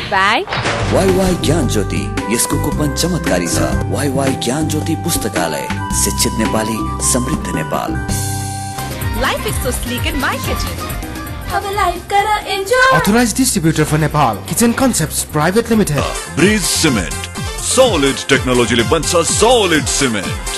presented by YY ज्ञान ज्योति। यसको coupon चमत्कारी छ। YY ज्ञान ज्योति पुस्तकालय, शिक्षित नेपाली, समृद्ध Nepal. Life is so sleek in my kitchen. Have a life kara enjoy. Authorized distributor for Nepal, Kitchen Concepts Private Limited. Breeze Cement, solid technology ले बन्छ solid cement.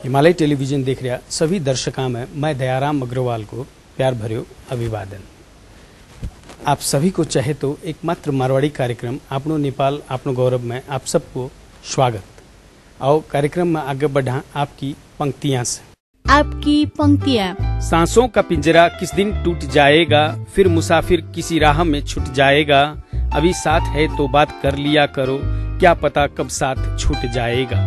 हिमालय टेलीविजन देख रहा सभी दर्शकों में मैं दयाराम अग्रवाल को प्यार भर्यो अभिवादन। आप सभी को चाहे तो एकमात्र मारवाड़ी कार्यक्रम आपनो नेपाल आपनो गौरव में आप सबको स्वागत। आओ कार्यक्रम में आगे बढ़ा आपकी पंक्तियां से। आपकी पंक्तियां। सांसों का पिंजरा किस दिन टूट जाएगा, फिर मुसाफिर किसी राह में छूट जाएगा। अभी साथ है तो बात कर लिया करो, क्या पता कब साथ छूट जाएगा।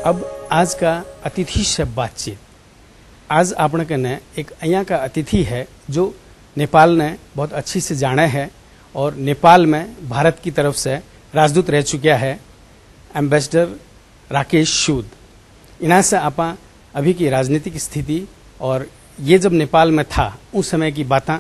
अब आज का अतिथि से बातचीत। आज आपने कने एक यहाँ का अतिथि है जो नेपाल ने बहुत अच्छी से जाना है और नेपाल में भारत की तरफ से राजदूत रह चुका है, एम्बेसडर राकेश सूद। इन्हें से आप अभी की राजनीतिक स्थिति और ये जब नेपाल में था उस समय की बातें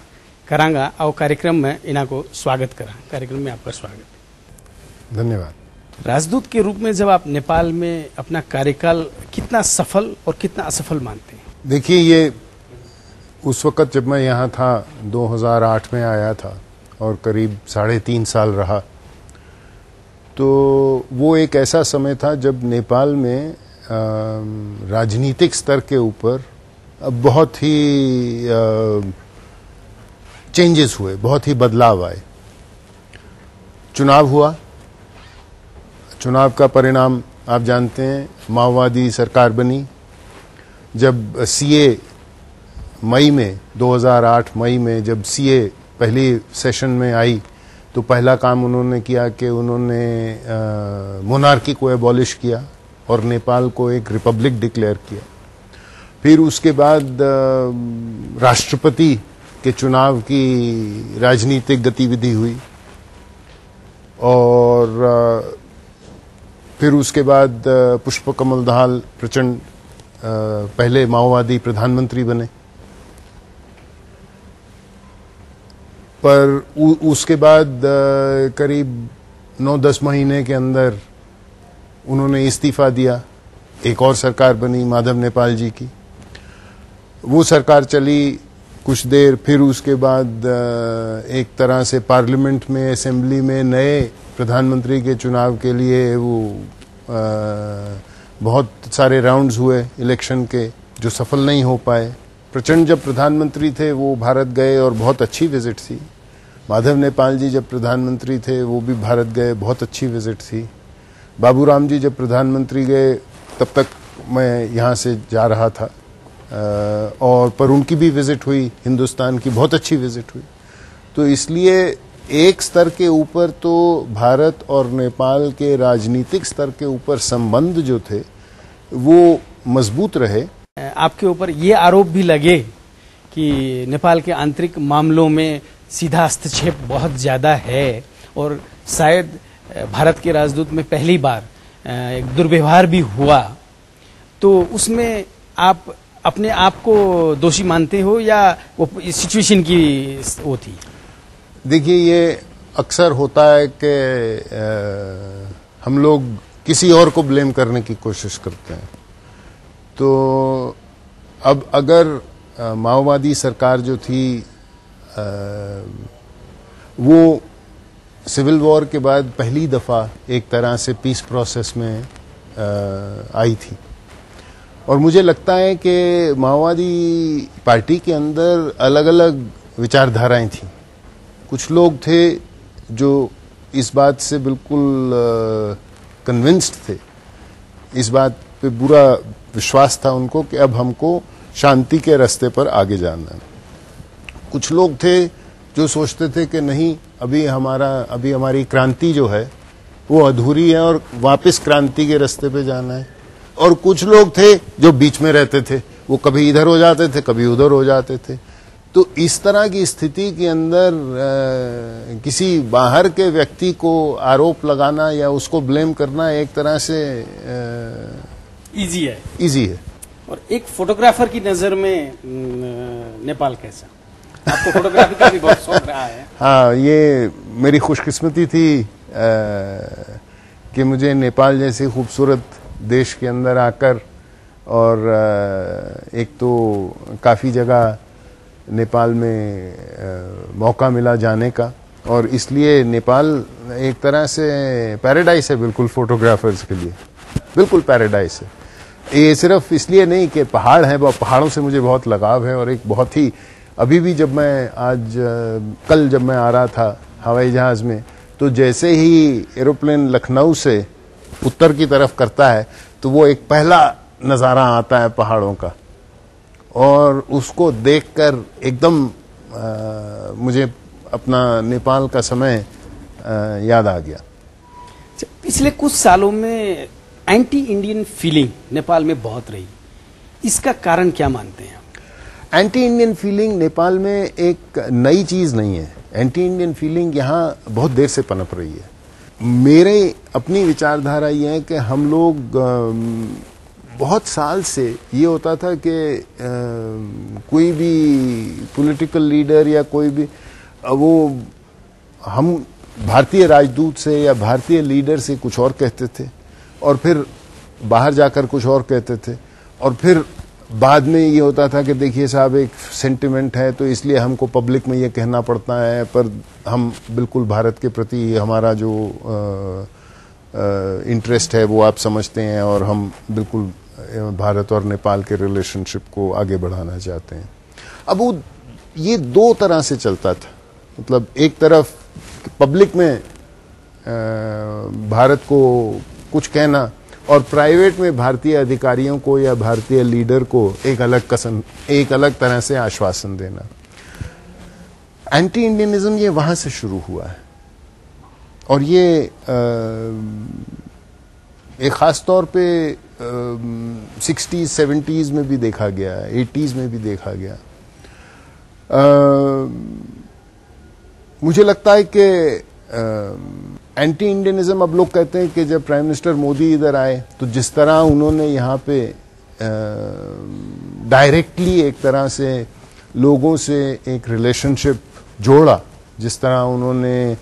करांगा और कार्यक्रम में इन्हें को स्वागत करा। कार्यक्रम में आपका स्वागत। धन्यवाद। राजदूत के रूप में जब आप नेपाल में अपना कार्यकाल कितना सफल और कितना असफल मानते हैं? देखिए, ये उस वक़्त जब मैं यहाँ था 2008 में आया था और करीब 3.5 साल रहा, तो वो एक ऐसा समय था जब नेपाल में राजनीतिक स्तर के ऊपर बहुत ही चेंजेस हुए, बहुत ही बदलाव आए। चुनाव हुआ, चुनाव का परिणाम आप जानते हैं, माओवादी सरकार बनी। जब सीए मई में 2008 मई में जब सीए पहली सेशन में आई तो पहला काम उन्होंने किया कि उन्होंने मोनार्की को एबॉलिश किया और नेपाल को एक रिपब्लिक डिक्लेयर किया। फिर उसके बाद राष्ट्रपति के चुनाव की राजनीतिक गतिविधि हुई और फिर उसके बाद पुष्पकमल दाहाल प्रचंड पहले माओवादी प्रधानमंत्री बने। पर उसके बाद करीब 9-10 महीने के अंदर उन्होंने इस्तीफा दिया। एक और सरकार बनी माधव नेपाल जी की। वो सरकार चली कुछ देर, फिर उसके बाद एक तरह से पार्लियामेंट में, असेंबली में नए प्रधानमंत्री के चुनाव के लिए वो बहुत सारे राउंड्स हुए इलेक्शन के, जो सफल नहीं हो पाए। प्रचंड जब प्रधानमंत्री थे वो भारत गए और बहुत अच्छी विजिट थी। माधव नेपाल जी जब प्रधानमंत्री थे वो भी भारत गए, बहुत अच्छी विजिट थी। बाबूराम जी जब प्रधानमंत्री गए तब तक मैं यहाँ से जा रहा था और पर उनकी भी विजिट हुई, हिंदुस्तान की बहुत अच्छी विजिट हुई। तो इसलिए एक स्तर के ऊपर तो भारत और नेपाल के राजनीतिक स्तर के ऊपर संबंध जो थे वो मजबूत रहे। आपके ऊपर ये आरोप भी लगे कि नेपाल के आंतरिक मामलों में सीधा हस्तक्षेप बहुत ज़्यादा है और शायद भारत के राजदूत में पहली बार एक दुर्व्यवहार भी हुआ, तो उसमें आप अपने आप को दोषी मानते हो या वो सिचुएशन की वो थी? देखिए, ये अक्सर होता है कि हम लोग किसी और को ब्लेम करने की कोशिश करते हैं। तो अब अगर माओवादी सरकार जो थी वो सिविल वॉर के बाद पहली दफ़ा एक तरह से पीस प्रोसेस में आई थी और मुझे लगता है कि माओवादी पार्टी के अंदर अलग अलग विचारधाराएं थीं। कुछ लोग थे जो इस बात से बिल्कुल कन्विंस्ड थे, इस बात पे पूरा विश्वास था उनको कि अब हमको शांति के रास्ते पर आगे जाना है। कुछ लोग थे जो सोचते थे कि नहीं, अभी हमारी क्रांति जो है वो अधूरी है और वापस क्रांति के रास्ते पे जाना है। और कुछ लोग थे जो बीच में रहते थे, वो कभी इधर हो जाते थे, कभी उधर हो जाते थे। तो इस तरह की स्थिति के अंदर किसी बाहर के व्यक्ति को आरोप लगाना या उसको ब्लेम करना एक तरह से इजी है। और एक फोटोग्राफर की नजर में नेपाल कैसा? आपको फोटोग्राफी का भी बहुत शौक रहा है। हाँ, ये मेरी खुशकिस्मती थी कि मुझे नेपाल जैसे खूबसूरत देश के अंदर आकर, और एक तो काफ़ी जगह नेपाल में मौका मिला जाने का, और इसलिए नेपाल एक तरह से पैराडाइस है बिल्कुल फोटोग्राफर्स के लिए, बिल्कुल पैराडाइस है। ये सिर्फ इसलिए नहीं कि पहाड़ हैं, पहाड़ों से मुझे बहुत लगाव है, और एक बहुत ही अभी भी जब मैं कल जब मैं आ रहा था हवाई जहाज़ में, तो जैसे ही एरोप्लेन लखनऊ से उत्तर की तरफ करता है तो वो एक पहला नज़ारा आता है पहाड़ों का, और उसको देखकर एकदम मुझे अपना नेपाल का समय याद आ गया। पिछले कुछ सालों में एंटी इंडियन फीलिंग नेपाल में बहुत रही, इसका कारण क्या मानते हैं? एंटी इंडियन फीलिंग नेपाल में एक नई चीज नहीं है। एंटी इंडियन फीलिंग यहाँ बहुत देर से पनप रही है। मेरे अपनी विचारधारा ये है कि हम लोग बहुत साल से ये होता था कि कोई भी पॉलिटिकल लीडर या कोई भी वो हम भारतीय राजदूत से या भारतीय लीडर से कुछ और कहते थे, और फिर बाहर जाकर कुछ और कहते थे, और फिर बाद में ये होता था कि देखिए साहब एक सेंटिमेंट है तो इसलिए हमको पब्लिक में ये कहना पड़ता है, पर हम बिल्कुल भारत के प्रति हमारा जो इंटरेस्ट है वो आप समझते हैं, और हम बिल्कुल भारत और नेपाल के रिलेशनशिप को आगे बढ़ाना चाहते हैं। अब वो ये दो तरह से चलता था, मतलब एक तरफ पब्लिक में भारत को कुछ कहना, और प्राइवेट में भारतीय अधिकारियों को या भारतीय लीडर को एक अलग तरह से आश्वासन देना। एंटी इंडियनिज्म ये वहां से शुरू हुआ है, और ये एक खास तौर पे 60s 70s में भी देखा गया, 80s में भी देखा गया। मुझे लगता है कि एंटी इंडियनिज्म, अब लोग कहते हैं कि जब प्राइम मिनिस्टर मोदी इधर आए तो जिस तरह उन्होंने यहाँ पे डायरेक्टली एक तरह से लोगों से एक रिलेशनशिप जोड़ा, जिस तरह उन्होंने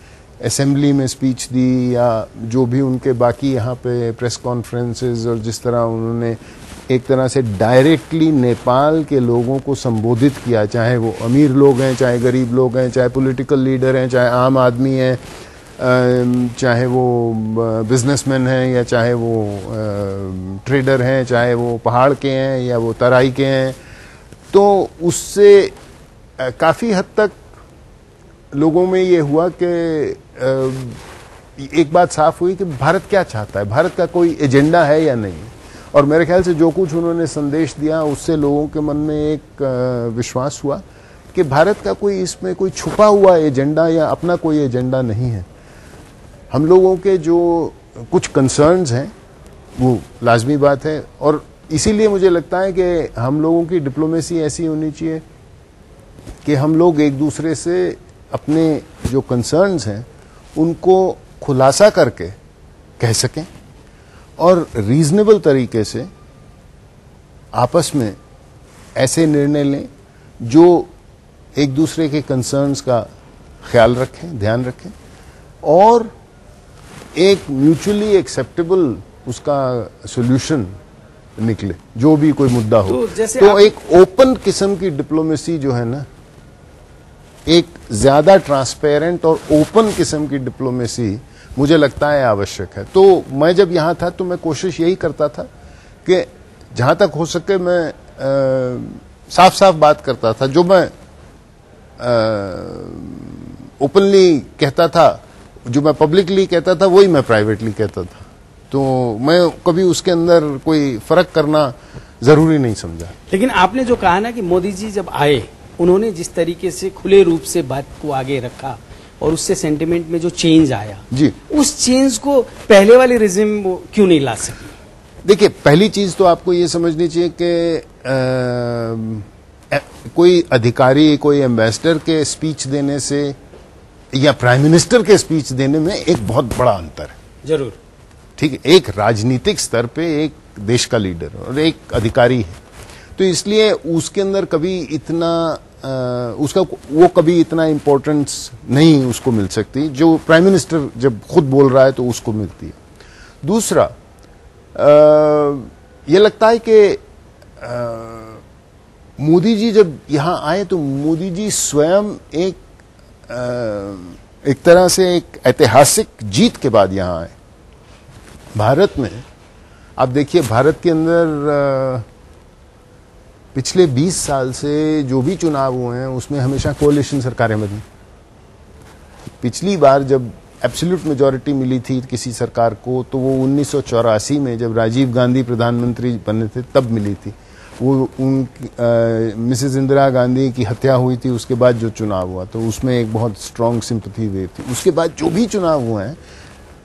असेंबली में स्पीच दी या जो भी उनके बाकी यहाँ पे प्रेस कॉन्फ्रेंसेस, और जिस तरह उन्होंने एक तरह से डायरेक्टली नेपाल के लोगों को संबोधित किया, चाहे वो अमीर लोग हैं, चाहे गरीब लोग हैं, चाहे पॉलिटिकल लीडर हैं, चाहे आम आदमी हैं, चाहे वो बिजनेसमैन हैं, या चाहे वो ट्रेडर हैं, चाहे वो पहाड़ के हैं या वो तराई के हैं, तो उससे काफ़ी हद तक लोगों में ये हुआ कि एक बात साफ हुई कि भारत क्या चाहता है, भारत का कोई एजेंडा है या नहीं। और मेरे ख्याल से जो कुछ उन्होंने संदेश दिया उससे लोगों के मन में एक विश्वास हुआ कि भारत का कोई इसमें कोई छुपा हुआ एजेंडा या अपना कोई एजेंडा नहीं है। हम लोगों के जो कुछ कंसर्न्स हैं वो लाजमी बात है, और इसीलिए मुझे लगता है कि हम लोगों की डिप्लोमेसी ऐसी होनी चाहिए कि हम लोग एक दूसरे से अपने जो कंसर्न्स हैं उनको खुलासा करके कह सकें, और रीजनेबल तरीके से आपस में ऐसे निर्णय लें जो एक दूसरे के कंसर्न्स का ख्याल रखें, ध्यान रखें, और एक म्यूचुअली एक्सेप्टेबल उसका सॉल्यूशन निकले, जो भी कोई मुद्दा हो। तो एक ओपन किस्म की डिप्लोमेसी जो है ना, एक ज्यादा ट्रांसपेरेंट और ओपन किस्म की डिप्लोमेसी मुझे लगता है आवश्यक है। तो मैं जब यहां था तो मैं कोशिश यही करता था कि जहां तक हो सके मैं साफ साफ बात करता था। जो मैं ओपनली कहता था, जो मैं पब्लिकली कहता था, वही मैं प्राइवेटली कहता था। तो मैं कभी उसके अंदर कोई फर्क करना जरूरी नहीं समझा। लेकिन आपने जो कहा ना कि मोदी जी जब आए, उन्होंने जिस तरीके से खुले रूप से बात को आगे रखा और उससे सेंटिमेंट में जो चेंज आया जी, उस चेंज को पहले वाले रिजिम क्यों नहीं ला सकी? देखिए, पहली चीज तो आपको ये समझनी चाहिए कि कोई अधिकारी, कोई एम्बेसडर के स्पीच देने से या प्राइम मिनिस्टर के स्पीच देने में एक बहुत बड़ा अंतर है। जरूर। ठीक है, एक राजनीतिक स्तर पे एक देश का लीडर और एक अधिकारी है, तो इसलिए उसके अंदर कभी इतना वो कभी इतना इंपॉर्टेंस नहीं उसको मिल सकती जो प्राइम मिनिस्टर जब खुद बोल रहा है तो उसको मिलती है। दूसरा, ये लगता है कि मोदी जी जब यहां आए तो मोदी जी स्वयं एक तरह से एक ऐतिहासिक जीत के बाद यहां आए। भारत में आप देखिए, भारत के अंदर पिछले 20 साल से जो भी चुनाव हुए हैं उसमें हमेशा कोalition सरकारें बनी। पिछली बार जब एब्सोल्यूट मेजॉरिटी मिली थी किसी सरकार को तो वो 1984 में जब राजीव गांधी प्रधानमंत्री बने थे तब मिली थी। वो मिसेस इंदिरा गांधी की हत्या हुई थी, उसके बाद जो चुनाव हुआ तो उसमें एक बहुत स्ट्रांग सिंपैथी वेव थी। उसके बाद जो भी चुनाव हुए हैं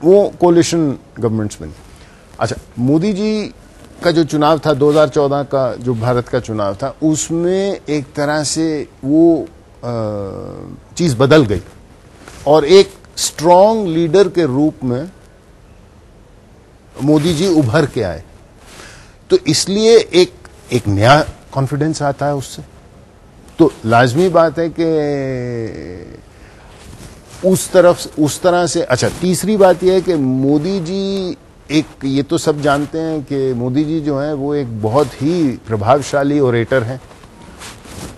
वो कोalition गवर्नमेंट्स बनी। अच्छा, मोदी जी का जो चुनाव था 2014 का, जो भारत का चुनाव था, उसमें एक तरह से वो चीज बदल गई और एक स्ट्रांग लीडर के रूप में मोदी जी उभर के आए। तो इसलिए एक नया कॉन्फिडेंस आता है उससे। तो लाजमी बात है कि उस तरह से। अच्छा, तीसरी बात यह है कि मोदी जी ये तो सब जानते हैं कि मोदी जी जो हैं वो एक बहुत ही प्रभावशाली ओरेटर हैं।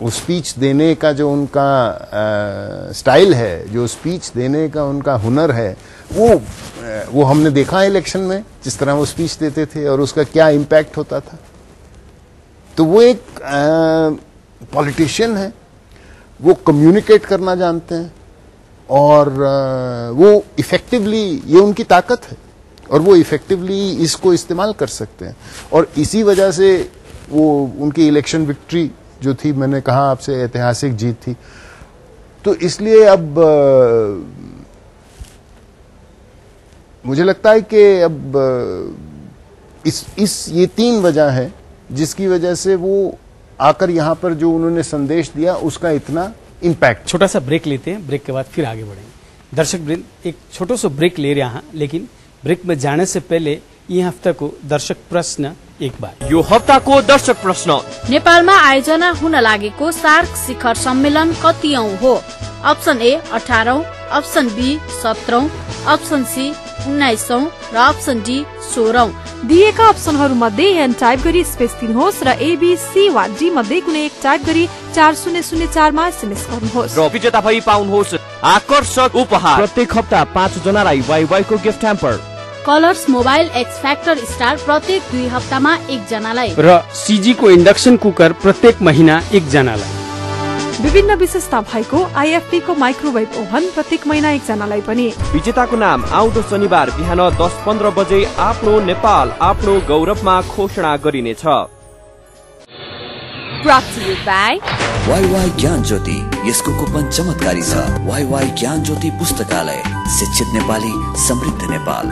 वो स्पीच देने का जो उनका स्टाइल है, जो स्पीच देने का उनका हुनर है, वो हमने देखा है इलेक्शन में जिस तरह वो स्पीच देते थे और उसका क्या इम्पैक्ट होता था। तो वो एक पॉलिटिशियन है, वो कम्युनिकेट करना जानते हैं और वो इफेक्टिवली, ये उनकी ताकत है और वो इफेक्टिवली इसको इस्तेमाल कर सकते हैं। और इसी वजह से वो उनकी इलेक्शन विक्ट्री जो थी, मैंने कहा आपसे, ऐतिहासिक जीत थी। तो इसलिए अब मुझे लगता है कि अब ये 3 वजह है जिसकी वजह से वो आकर यहां पर जो उन्होंने संदेश दिया उसका इतना इम्पैक्ट। छोटा सा ब्रेक लेते हैं, ब्रेक के बाद फिर आगे बढ़ेंगे। दर्शक वृंद, एक छोटो सो ब्रेक ले रहे हैं, लेकिन ब्रेक में जाने से पहले यी हप्ताको दर्शक प्रश्न एक बार। यो हप्ताको दर्शक प्रश्न, नेपालमा आयोजना हुन लागेको सार्क शिखर सम्मेलन कतिऔं हो? अप्सन ए 18औं, अप्सन बी 17औं, अप्सन सी 19औं र अप्सन डी 16औं। दिएका अप्सनहरू मध्ये एन टाइप गरी स्पेस दिनुहोस् र एबीसी वा डी मध्ये कुनै एक टाइप गरी 4004 मा एसएमएस गर्नुहोस् र विजेता भई पाउनुहोस् आकर्षक उपहार। प्रत्येक हप्ता 5 जनालाई वाइवाई को gift hamper, colours mobile x factor star प्रत्येक 2 हप्तामा 1 जनालाई र सीजी को इंडक्शन कुकर प्रत्येक महीना 1 जनालाई। विभिन्न विशेषता भएको आईएफपी को माइक्रोवेभ ओभन प्रत्येक महीना 1 जनालाई पनि। विजेताको नाम आउँदो शनिबार बिहान 10:15 बजे आफ्नो नेपाल आफ्नो गौरवमा घोषणा गरिनेछ। Brought to you by WaiWai ज्ञान ज्योति, यसको कुपन चमत्कारी छ। वाईवाई ज्ञान ज्योति पुस्तकालय, शिक्षित नेपाली, समृद्ध Nepal.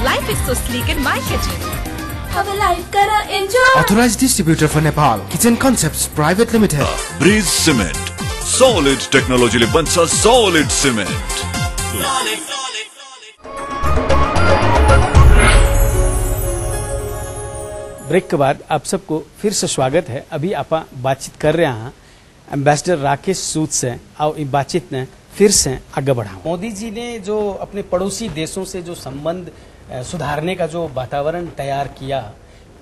Life is so sleek in my kitchen. अब लाइफ करा enjoy. Authorized distributor for Nepal, Kitchen Concepts Private Limited. Bridge cement, solid टेक्नोलोजीले बन्छ सॉलिड सिमेन्ट। ब्रेक के बाद आप सबको फिर से स्वागत है। अभी आप बातचीत कर रहे हैं एम्बेसडर राकेश सूद से, और इस बातचीत ने फिर से आगे बढ़ा। मोदी जी ने जो अपने पड़ोसी देशों से जो संबंध सुधारने का जो वातावरण तैयार किया,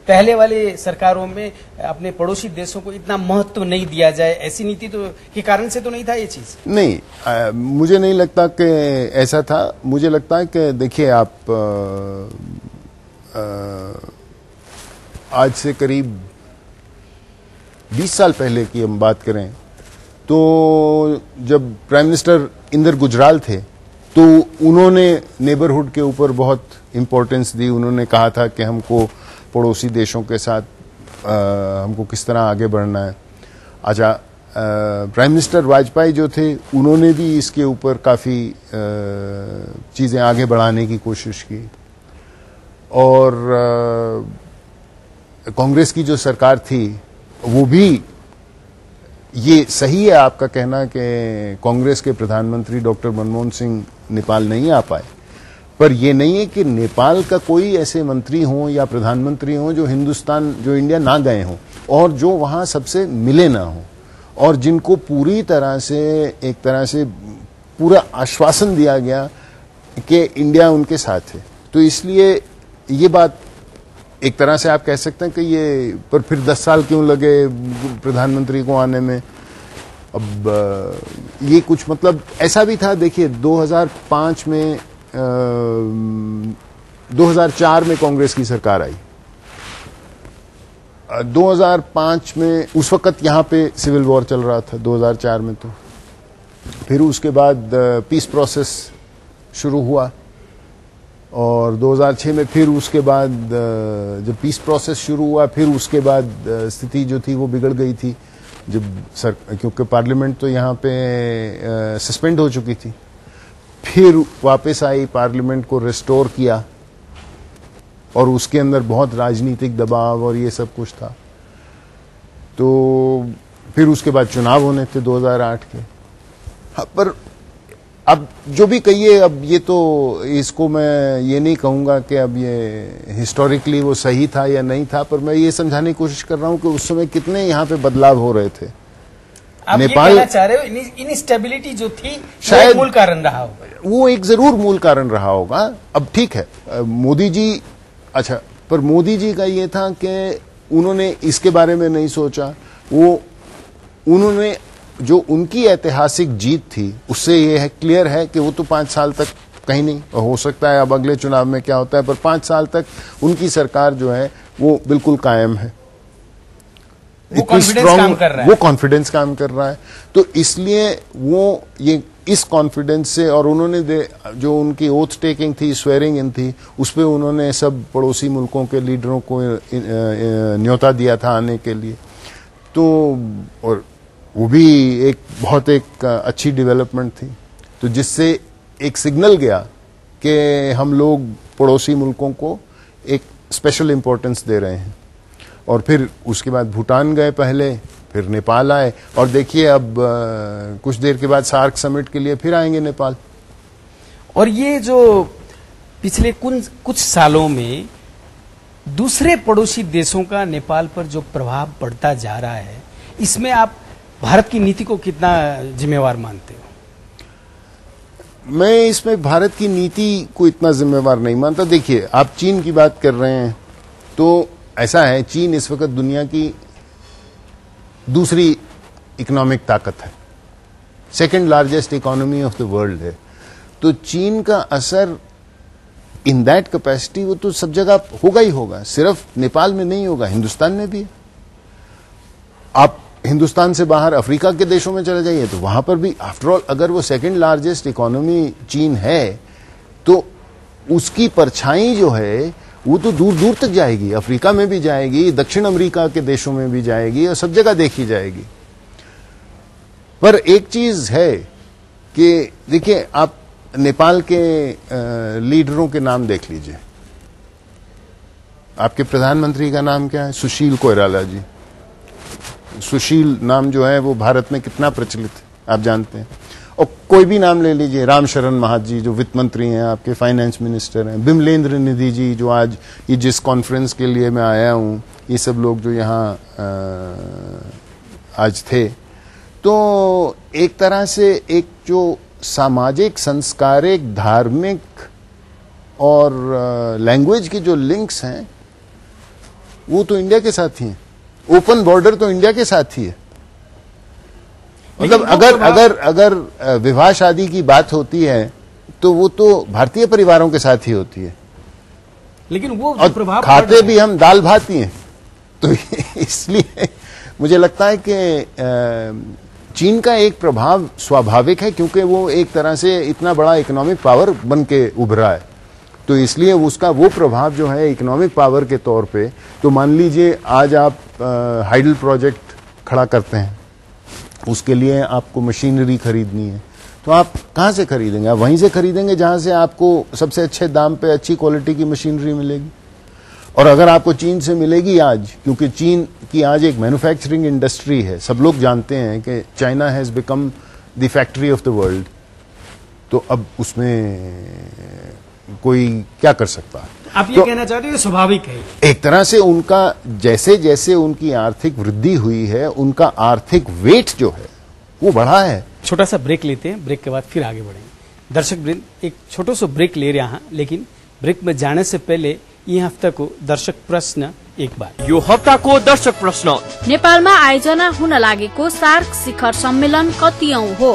पहले वाले सरकारों में अपने पड़ोसी देशों को इतना महत्व नहीं दिया जाए, ऐसी नीति तो के कारण से तो नहीं था ये चीज? नहीं, मुझे नहीं लगता कि ऐसा था। मुझे लगता है कि देखिए, आप आज से करीब 20 साल पहले की हम बात करें तो जब प्राइम मिनिस्टर इंदर गुजराल थे तो उन्होंने नेबरहुड के ऊपर बहुत इम्पोर्टेंस दी। उन्होंने कहा था कि हमको पड़ोसी देशों के साथ हमको किस तरह आगे बढ़ना है। अच्छा, प्राइम मिनिस्टर वाजपेयी जो थे उन्होंने भी इसके ऊपर काफ़ी चीज़ें आगे बढ़ाने की कोशिश की, और कांग्रेस की जो सरकार थी वो भी ये सही है आपका कहना कि कांग्रेस के प्रधानमंत्री डॉक्टर मनमोहन सिंह नेपाल नहीं आ पाए, पर यह नहीं है कि नेपाल का कोई ऐसे मंत्री हो या प्रधानमंत्री हो जो इंडिया ना गए हों और जो वहां सबसे मिले ना हो और जिनको पूरी तरह से पूरा आश्वासन दिया गया कि इंडिया उनके साथ है। तो इसलिए ये बात एक तरह से आप कह सकते हैं कि ये, पर फिर 10 साल क्यों लगे प्रधानमंत्री को आने में। अब ये कुछ मतलब ऐसा भी था, देखिए 2005 में 2004 में कांग्रेस की सरकार आई। 2005 में उस वक्त यहां पे सिविल वॉर चल रहा था 2004 में, तो फिर उसके बाद पीस प्रोसेस शुरू हुआ और 2006 में फिर उसके बाद जब पीस प्रोसेस शुरू हुआ फिर उसके बाद स्थिति जो थी वो बिगड़ गई थी क्योंकि पार्लियामेंट तो यहाँ पे सस्पेंड हो चुकी थी। फिर वापस आई, पार्लियामेंट को रिस्टोर किया और उसके अंदर बहुत राजनीतिक दबाव और ये सब कुछ था। तो फिर उसके बाद चुनाव होने थे 2008 के। हाँ, पर अब जो भी कहिए, अब ये तो इसको मैं ये नहीं कहूंगा कि अब ये हिस्टोरिकली वो सही था या नहीं था, पर मैं ये समझाने की कोशिश कर रहा हूं कि उस समय कितने यहाँ पे बदलाव हो रहे थे। आप नेपाल ये कहना चाह रहे हो इनस्टेबिलिटी जो थी शायद मूल कारण रहा होगा, वो एक जरूर मूल कारण रहा होगा। अब ठीक है, मोदी जी, अच्छा, पर मोदी जी का ये था कि उन्होंने इसके बारे में नहीं सोचा। उन्होंने जो उनकी ऐतिहासिक जीत थी उससे ये है क्लियर है कि वो तो 5 साल तक कहीं नहीं हो सकता है, अब अगले चुनाव में क्या होता है, पर 5 साल तक उनकी सरकार जो है वो बिल्कुल कायम है, वो कॉन्फिडेंस काम कर रहा है। तो इसलिए वो ये इस कॉन्फिडेंस से, और उन्होंने जो उनकी ओथ टेकिंग थी, स्वेरिंग इन थी, उस पर उन्होंने सब पड़ोसी मुल्कों के लीडरों को न्योता दिया था आने के लिए। तो और वो भी एक बहुत अच्छी डेवलपमेंट थी, तो जिससे एक सिग्नल गया कि हम लोग पड़ोसी मुल्कों को एक स्पेशल इंपॉर्टेंस दे रहे हैं। और फिर उसके बाद भूटान गए पहले, फिर नेपाल आए, और देखिए अब कुछ देर के बाद सार्क समिट के लिए फिर आएंगे नेपाल। और ये जो पिछले कुछ सालों में दूसरे पड़ोसी देशों का नेपाल पर जो प्रभाव पड़ता जा रहा है, इसमें आप भारत की नीति को कितना जिम्मेवार मानते हो? मैं इसमें भारत की नीति को इतना जिम्मेवार नहीं मानता। देखिए, आप चीन की बात कर रहे हैं, तो ऐसा है, चीन इस वक्त दुनिया की दूसरी इकोनॉमिक ताकत है, second largest economy of the world है। तो चीन का असर इन दैट कैपेसिटी वो तो सब जगह होगा ही होगा, सिर्फ नेपाल में नहीं होगा, हिंदुस्तान में भी। आप हिंदुस्तान से बाहर अफ्रीका के देशों में चले जाइए तो वहां पर भी, आफ्टर ऑल, अगर वो सेकंड लार्जेस्ट इकोनॉमी चीन है तो उसकी परछाई जो है वो तो दूर दूर तक जाएगी, अफ्रीका में भी जाएगी, दक्षिण अमेरिका के देशों में भी जाएगी, और सब जगह देखी जाएगी। पर एक चीज है कि देखिए, आप नेपाल के लीडरों के नाम देख लीजिए। आपके प्रधानमंत्री का नाम क्या है? सुशील कोइराला जी। सुशील नाम जो है वो भारत में कितना प्रचलित है आप जानते हैं। और कोई भी नाम ले लीजिए, रामशरण महाजी जो वित्त मंत्री हैं, आपके फाइनेंस मिनिस्टर हैं, बिमलेंद्र निधि जी जो आज ये जिस कॉन्फ्रेंस के लिए मैं आया हूं, ये सब लोग जो यहाँ आज थे। तो एक तरह से एक जो सामाजिक, संस्कारिक, धार्मिक और लैंग्वेज के जो लिंक्स हैं वो तो इंडिया के साथ ही हैं। ओपन बॉर्डर तो इंडिया के साथ ही है। मतलब अगर विवाह शादी की बात होती है तो वो तो भारतीय परिवारों के साथ ही होती है, लेकिन वो और प्रभाव खाते भी हम दाल भात ही हैं। तो इसलिए मुझे लगता है कि चीन का एक प्रभाव स्वाभाविक है, क्योंकि वो एक तरह से इतना बड़ा इकोनॉमिक पावर बन के उभरा है। तो इसलिए उसका वो प्रभाव जो है इकोनॉमिक पावर के तौर पे, तो मान लीजिए आज आप हाइडल प्रोजेक्ट खड़ा करते हैं, उसके लिए आपको मशीनरी खरीदनी है, तो आप कहाँ से खरीदेंगे? आप वहीं से खरीदेंगे जहां से आपको सबसे अच्छे दाम पे अच्छी क्वालिटी की मशीनरी मिलेगी। और अगर आपको चीन से मिलेगी आज, क्योंकि चीन की आज एक मैन्युफैक्चरिंग इंडस्ट्री है, सब लोग जानते हैं कि China has become the factory of the world, तो अब उसमें कोई क्या कर सकता है? आप ये कहना चाहते हो स्वाभाविक है? एक तरह से उनका जैसे जैसे उनकी आर्थिक वृद्धि हुई है, उनका आर्थिक वेट जो है वो बढ़ा है। छोटा सा ब्रेक लेते हैं, ब्रेक के बाद फिर आगे बढ़ेंगे। दर्शक वृंद, एक छोटो सो ब्रेक ले रहे हैं, लेकिन ब्रेक में जाने से पहले यी हप्ताको दर्शक प्रश्न एक बार। यो हप्ताको दर्शक प्रश्न, नेपालमा आयोजना हुन लागेको सार्क शिखर सम्मेलन कतिऔं हो?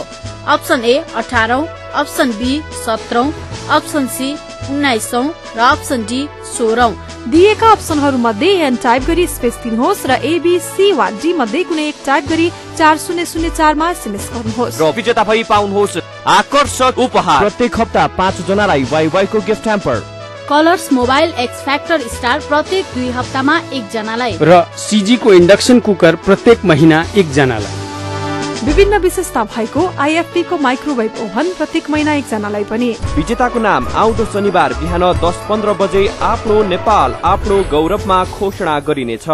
अप्सन ए 18औं, अप्सन बी 17औं, अप्सन सी 19औं र अप्सन डी 16औं। दिएका अप्सनहरू मध्ये एन टाइप गरी स्पेस दिनुहोस् र एबीसी वा डी मध्ये कुनै एक टाइप गरी 4004 मा एसएमएस गर्नुहोस् र विजेता भई पाउनुहोस् आकर्षक उपहार। प्रत्येक हप्ता 5 जनालाई वाइवाई को gift hamper, colours mobile x factor star प्रत्येक 2 हप्तामा 1 जनालाई र सीजी को इंडक्शन कुकर प्रत्येक महीना 1 जनालाई। विभिन्न विशेषता भएको आईएफपी को माइक्रोवेभ ओभन प्रत्येक महिना 1 जनालाई पनि। विजेताको नाम आउँदो शनिबार बिहान 10:15 बजे आफ्नो नेपाल आफ्नो गौरवमा घोषणा गरिनेछ।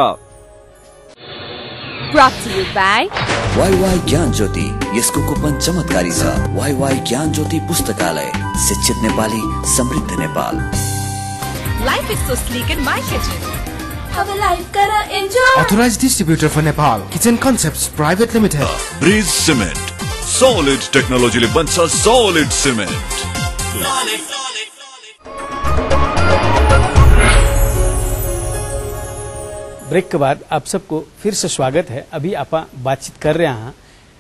Brought to you by WaiWai ज्ञान ज्योति, यसको कुपन चमत्कारी छ। वाईवाई ज्ञान ज्योति पुस्तकालय, शिक्षित नेपाली समृद्ध Nepal. Life is so sleek in my kitchen. अब लाइफ करा enjoy. Authorized distributor for Nepal, Kitchen Concepts Private Limited. Bridge cement, solid टेक्नोलोजीले बन्छ सॉलिड सिमेन्ट। ब्रेक के बाद आप सबको फिर से स्वागत है। अभी आप बातचीत कर रहे हैं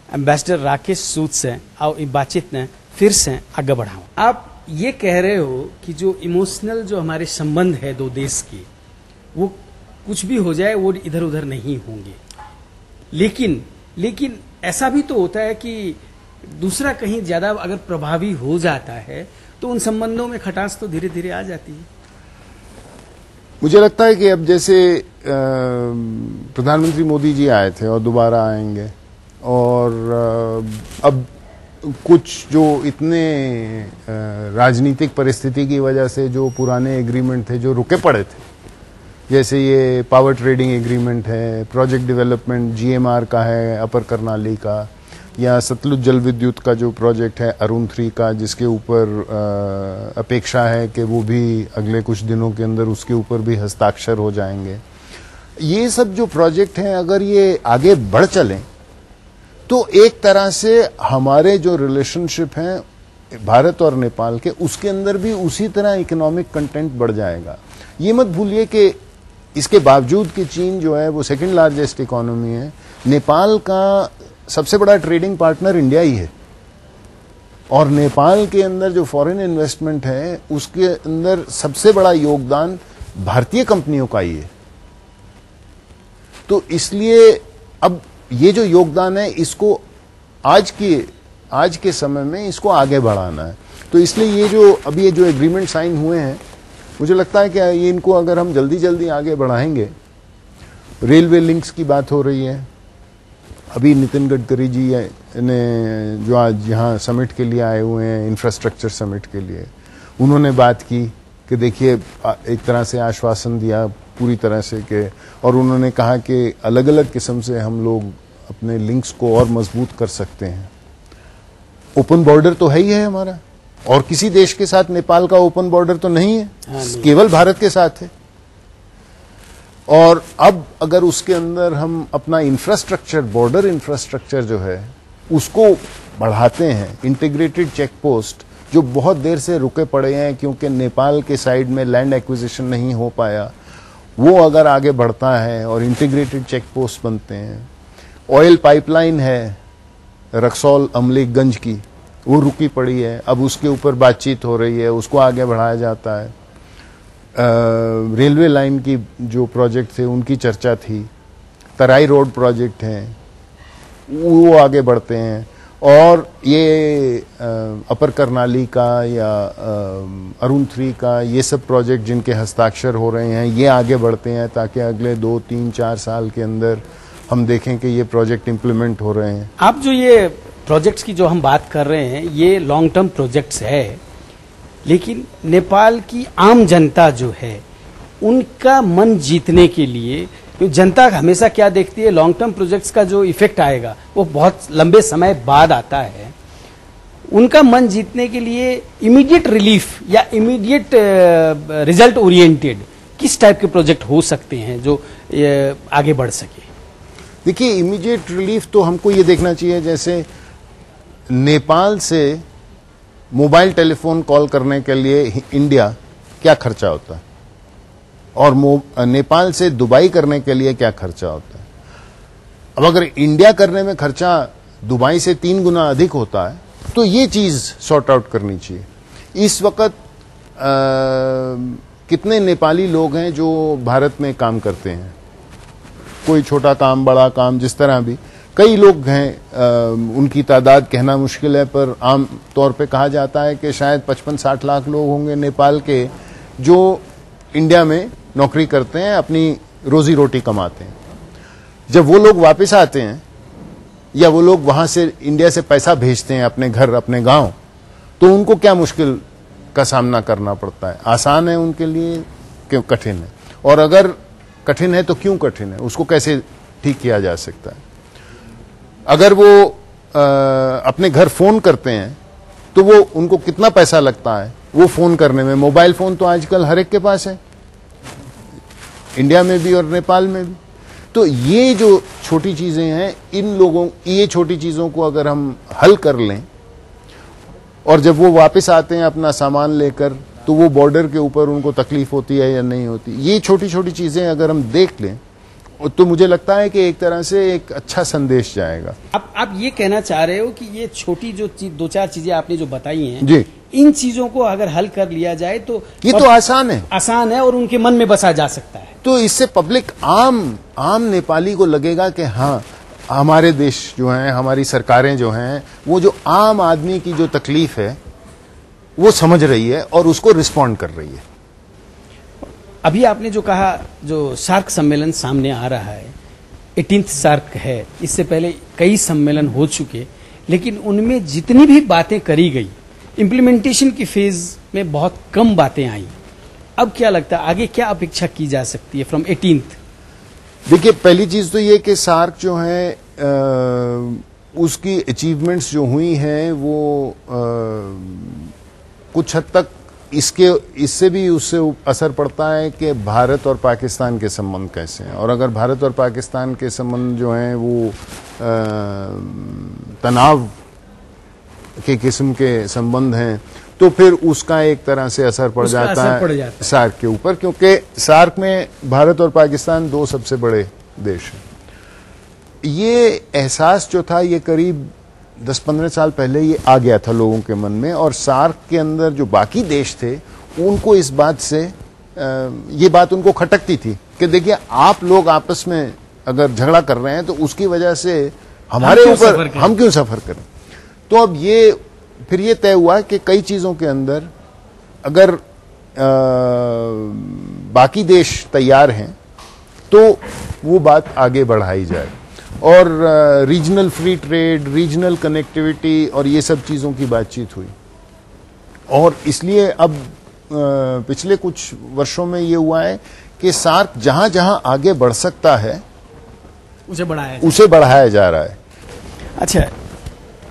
एम्बेसडर राकेश सूद से, और इस बातचीत ने फिर से आगे बढ़ाओ। आप ये कह रहे हो कि जो इमोशनल जो हमारे संबंध है दो देश के, वो कुछ भी हो जाए वो इधर उधर नहीं होंगे, लेकिन ऐसा भी तो होता है कि दूसरा कहीं ज्यादा अगर प्रभावी हो जाता है तो उन संबंधों में खटास तो धीरे धीरे आ जाती है। मुझे लगता है कि अब जैसे प्रधानमंत्री मोदी जी आए थे और दोबारा आएंगे, और अब कुछ जो इतने राजनीतिक परिस्थिति की वजह से जो पुराने एग्रीमेंट थे जो रुके पड़े थे, जैसे ये पावर ट्रेडिंग एग्रीमेंट है, प्रोजेक्ट डेवलपमेंट जीएमआर का है अपर करनाली का, या सतलुज जल विद्युत का जो प्रोजेक्ट है अरुण 3 का, जिसके ऊपर अपेक्षा है कि वो भी अगले कुछ दिनों के अंदर उसके ऊपर भी हस्ताक्षर हो जाएंगे। ये सब जो प्रोजेक्ट हैं अगर ये आगे बढ़ चलें तो एक तरह से हमारे जो रिलेशनशिप हैं भारत और नेपाल के, उसके अंदर भी उसी तरह इकोनॉमिक कंटेंट बढ़ जाएगा। ये मत भूलिए कि इसके बावजूद कि चीन जो है वो सेकंड लार्जेस्ट इकोनॉमी है, नेपाल का सबसे बड़ा ट्रेडिंग पार्टनर इंडिया ही है, और नेपाल के अंदर जो फॉरेन इन्वेस्टमेंट है उसके अंदर सबसे बड़ा योगदान भारतीय कंपनियों का ही है। तो इसलिए अब ये जो योगदान है इसको आज के समय में इसको आगे बढ़ाना है। तो इसलिए ये जो अभी ये जो एग्रीमेंट साइन हुए हैं, मुझे लगता है कि ये इनको अगर हम जल्दी जल्दी आगे बढ़ाएंगे। रेलवे लिंक्स की बात हो रही है, अभी नितिन गडकरी जी ने जो आज यहाँ समिट के लिए आए हुए हैं, इंफ्रास्ट्रक्चर समिट के लिए, उन्होंने बात की कि देखिए एक तरह से आश्वासन दिया पूरी तरह से कि, और उन्होंने कहा कि अलग अलग किस्म से हम लोग अपने लिंक्स को और मजबूत कर सकते हैं। ओपन बॉर्डर तो है ही है हमारा, और किसी देश के साथ नेपाल का ओपन बॉर्डर तो नहीं है, केवल भारत के साथ है। और अब अगर उसके अंदर हम अपना इंफ्रास्ट्रक्चर, बॉर्डर इंफ्रास्ट्रक्चर जो है उसको बढ़ाते हैं, इंटीग्रेटेड चेक पोस्ट जो बहुत देर से रुके पड़े हैं क्योंकि नेपाल के साइड में लैंड एक्विजिशन नहीं हो पाया, वो अगर आगे बढ़ता है और इंटीग्रेटेड चेक पोस्ट बनते हैं। ऑयल पाइपलाइन है रक्सौल अमलेखगंज की, वो रुकी पड़ी है, अब उसके ऊपर बातचीत हो रही है, उसको आगे बढ़ाया जाता है। रेलवे लाइन की जो प्रोजेक्ट थे उनकी चर्चा थी, तराई रोड प्रोजेक्ट हैं वो आगे बढ़ते हैं, और ये अपर करनाली का या अरुण 3 का ये सब प्रोजेक्ट जिनके हस्ताक्षर हो रहे हैं ये आगे बढ़ते हैं, ताकि अगले 2, 3, 4 साल के अंदर हम देखें कि ये प्रोजेक्ट इम्प्लीमेंट हो रहे हैं। आप जो ये प्रोजेक्ट्स की जो हम बात कर रहे हैं ये लॉन्ग टर्म प्रोजेक्ट्स है, लेकिन नेपाल की आम जनता जो है उनका मन जीतने के लिए, क्योंकि जनता हमेशा क्या देखती है, लॉन्ग टर्म प्रोजेक्ट्स का जो इफेक्ट आएगा वो बहुत लंबे समय बाद आता है। उनका मन जीतने के लिए इमीडिएट रिलीफ या इमीडिएट रिजल्ट ओरिएंटेड किस टाइप के प्रोजेक्ट हो सकते हैं जो आगे बढ़ सके? देखिए, इमीडिएट रिलीफ तो हमको ये देखना चाहिए, जैसे नेपाल से मोबाइल टेलीफोन कॉल करने के लिए इंडिया क्या खर्चा होता है और नेपाल से दुबई करने के लिए क्या खर्चा होता है। अब अगर इंडिया करने में खर्चा दुबई से 3 गुना अधिक होता है तो ये चीज सॉर्ट आउट करनी चाहिए। इस वक्त कितने नेपाली लोग हैं जो भारत में काम करते हैं, कोई छोटा काम बड़ा काम जिस तरह भी, कई लोग हैं, उनकी तादाद कहना मुश्किल है, पर आम तौर पे कहा जाता है कि शायद 55-60 लाख लोग होंगे नेपाल के जो इंडिया में नौकरी करते हैं, अपनी रोजी रोटी कमाते हैं। जब वो लोग वापस आते हैं या वो लोग वहां से इंडिया से पैसा भेजते हैं अपने घर अपने गांव, तो उनको क्या मुश्किल का सामना करना पड़ता है? आसान है उनके लिए, क्यों कठिन है? और अगर कठिन है तो क्यों कठिन है, उसको कैसे ठीक किया जा सकता है? अगर वो अपने घर फोन करते हैं तो वो उनको कितना पैसा लगता है वो फोन करने में? मोबाइल फोन तो आजकल हर एक के पास है, इंडिया में भी और नेपाल में भी। तो ये जो छोटी चीजें हैं, इन लोगों, ये छोटी चीजों को अगर हम हल कर लें और जब वो वापस आते हैं अपना सामान लेकर, तो वो बॉर्डर के ऊपर उनको तकलीफ होती है या नहीं होती, ये छोटी छोटी चीजें अगर हम देख लें तो मुझे लगता है कि एक तरह से एक अच्छा संदेश जाएगा। आप ये कहना चाह रहे हो कि ये छोटी जो 2-4 चीजें आपने जो बताई हैं जी, इन चीजों को अगर हल कर लिया जाए तो ये तो आसान है और उनके मन में बसा जा सकता है। तो इससे पब्लिक आम नेपाली को लगेगा कि हाँ, हमारे देश जो हैं, हमारी सरकारें जो हैं, वो जो आम आदमी की जो तकलीफ है वो समझ रही है और उसको रिस्पॉन्ड कर रही है। अभी आपने जो कहा, जो सार्क सम्मेलन सामने आ रहा है, 18th सार्क है, इससे पहले कई सम्मेलन हो चुके, लेकिन उनमें जितनी भी बातें करी गई, इम्प्लीमेंटेशन की फेज में बहुत कम बातें आई। अब क्या लगता है आगे क्या अपेक्षा की जा सकती है फ्रॉम 18th? देखिए, पहली चीज तो ये कि सार्क जो है उसकी अचीवमेंट्स जो हुई हैं वो कुछ हद तक इससे भी उससे असर पड़ता है कि भारत और पाकिस्तान के संबंध कैसे हैं। और अगर भारत और पाकिस्तान के संबंध जो हैं वो तनाव के किस्म के संबंध हैं, तो फिर उसका एक तरह से असर पड़ जाता है सार्क के ऊपर, क्योंकि सार्क में भारत और पाकिस्तान 2 सबसे बड़े देश हैं। ये एहसास जो था, ये करीब 10-15 साल पहले ये आ गया था लोगों के मन में, और सार्क के अंदर जो बाकी देश थे उनको इस बात से ये बात उनको खटकती थी कि देखिए, आप लोग आपस में अगर झगड़ा कर रहे हैं तो उसकी वजह से हमारे ऊपर हम क्यों सफर करें। तो अब ये फिर ये तय हुआ कि कई चीजों के अंदर अगर बाकी देश तैयार हैं तो वो बात आगे बढ़ाई जाए, और regional free trade, regional connectivity और ये सब चीजों की बातचीत हुई। और इसलिए अब पिछले कुछ वर्षों में ये हुआ है कि सार्क जहां जहां आगे बढ़ सकता है उसे बढ़ाया जा रहा है। अच्छा,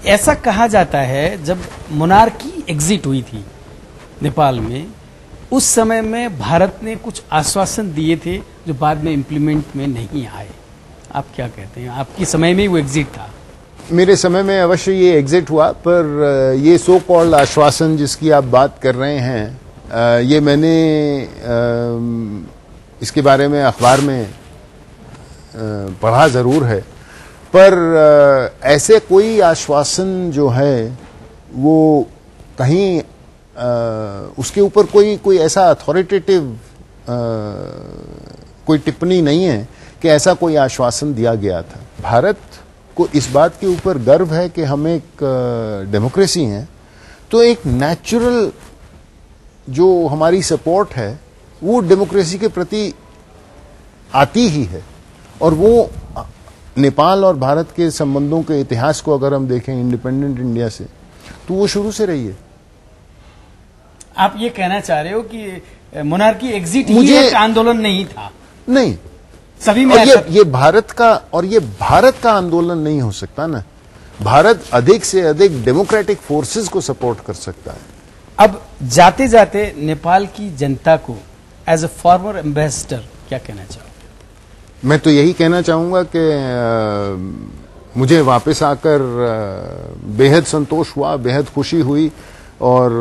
ऐसा कहा जाता है जब मोनार्की एग्जिट हुई थी नेपाल में, उस समय में भारत ने कुछ आश्वासन दिए थे जो बाद में इम्प्लीमेंट में नहीं आए। आप क्या कहते हैं? आपके समय में वो एग्जिट था? मेरे समय में अवश्य ये एग्जिट हुआ, पर ये सो कॉल्ड आश्वासन जिसकी आप बात कर रहे हैं, ये मैंने इसके बारे में अखबार में पढ़ा जरूर है, पर ऐसे कोई आश्वासन जो है वो कहीं उसके ऊपर कोई ऐसा अथॉरिटेटिव कोई टिप्पणी नहीं है कि ऐसा कोई आश्वासन दिया गया था। भारत को इस बात के ऊपर गर्व है कि हम एक डेमोक्रेसी हैं, तो एक नेचुरल जो हमारी सपोर्ट है वो डेमोक्रेसी के प्रति आती ही है। और वो नेपाल और भारत के संबंधों के इतिहास को अगर हम देखें इंडिपेंडेंट इंडिया से, तो वो शुरू से रही है। आप ये कहना चाह रहे हो कि मोनार्की एग्जिट ही एक आंदोलन नहीं था। नहीं, सभी में और ये भारत का आंदोलन नहीं हो सकता ना। भारत अधिक से अधिक डेमोक्रेटिक फोर्सेस को सपोर्ट कर सकता है। अब जाते जाते नेपाल की जनता को एज अ फॉर्मर एम्बेसडर क्या कहना चाहोगे? मैं तो यही कहना चाहूंगा कि मुझे वापस आकर बेहद संतोष हुआ, बेहद खुशी हुई, और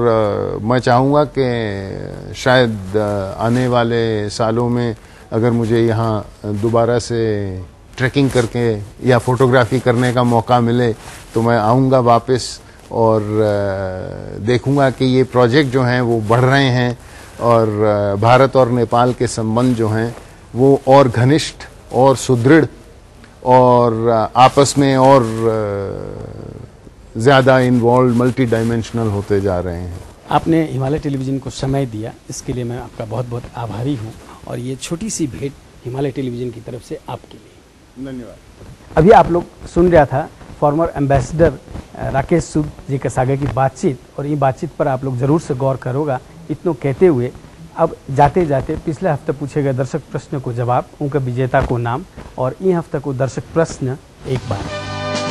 मैं चाहूंगा कि शायद आने वाले सालों में अगर मुझे यहाँ दोबारा से ट्रैकिंग करके या फोटोग्राफी करने का मौका मिले तो मैं आऊँगा वापस और देखूंगा कि ये प्रोजेक्ट जो हैं वो बढ़ रहे हैं और भारत और नेपाल के संबंध जो हैं वो और घनिष्ठ और सुदृढ़ और आपस में और ज़्यादा इन्वॉल्व मल्टी डायमेंशनल होते जा रहे हैं। आपने हिमालय टेलीविजन को समय दिया, इसके लिए मैं आपका बहुत बहुत आभारी हूँ, और ये छोटी सी भेंट हिमालय टेलीविजन की तरफ से आपके लिए। धन्यवाद। अभी आप लोग सुन रहा था फॉर्मर एम्बेसडर राकेश सूद जी के सागे की बातचीत, और ये बातचीत पर आप लोग जरूर से गौर करोगा। इतनों कहते हुए अब जाते जाते पिछले हफ्ते पूछे गए दर्शक प्रश्न को जवाब, उनका विजेता को नाम, और यी हफ्ता को दर्शक प्रश्न एक बार।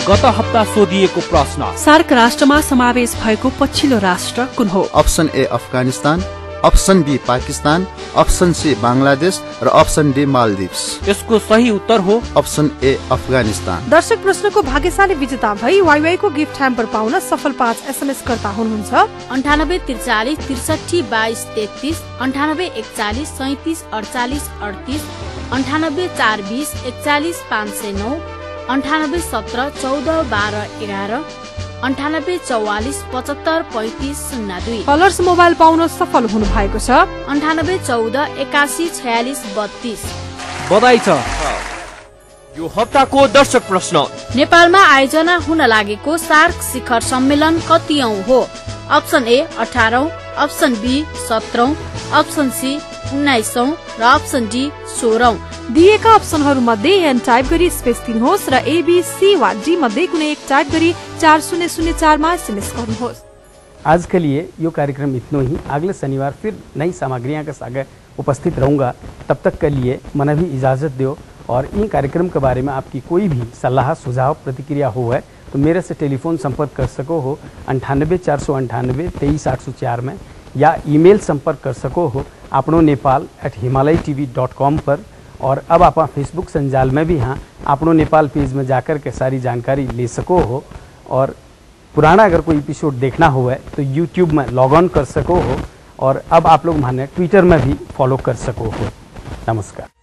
गत हप्ता सोधिएको प्रश्न, सार्क राष्ट्रमा समावेश भएको पछिल्लो राष्ट्र कुन हो? Option A Afghanistan, option B Pakistan, option C Bangladesh र अप्सन डी मालदिव्स। यसको सही उत्तर हो अप्सन ए अफगानिस्तान। दर्शक प्रश्नको भाग्यशाली विजेता भई वाइवाई को गिफ्ट ह्याम्पर पाउन सफल 5 SMS कर्ता हुनुहुन्छ 98 43 63 22 33, 98 41 37 48 38, 98 420 41 509, 98 17 14 12 11, 98 44 75 35 02। कलर्स मोबाइल पाउन सफल हुनु भएको छ 98 14 81 46 32। बधाई छ। यो हप्ताको दर्शक प्रश्न, नेपालमा आयोजना हुन लागेको सार्क शिखर सम्मेलन कतिऔं हो? अप्सन ए 18औं, अप्सन बी 17औं, अप्सन सी 19औं र अप्सन डी 16औं। दिएका अप्सनहरू मध्ये एन टाइप गरी स्पेस दिनुहोस् र ABC वा डी मध्ये कुनै एक टाइप गरी 4004 मा SMS गर्नुहोस्। आज के लिए यो कार्यक्रम इतना ही। अगले शनिवार फिर नई सामग्रियां के साथ उपस्थित रहूंगा। तब तक के लिए मन भी इजाजत दो, और इन कार्यक्रम के बारे में आपकी कोई भी सलाह सुझाव प्रतिक्रिया हो है तो मेरे से टेलीफोन संपर्क कर सको हो 98 498 23 804 में, या ईमेल संपर्क कर सको हो apnoNepal@himalaytv.com पर। और अब आप फेसबुक संजाल में भी हाँ अपनो नेपाल पेज में जाकर के सारी जानकारी ले सको हो, और पुराना अगर कोई एपिसोड देखना हो है तो यूट्यूब में लॉग ऑन कर सको हो, और अब आप लोग माने ट्विटर में भी फॉलो कर सको हो। नमस्कार।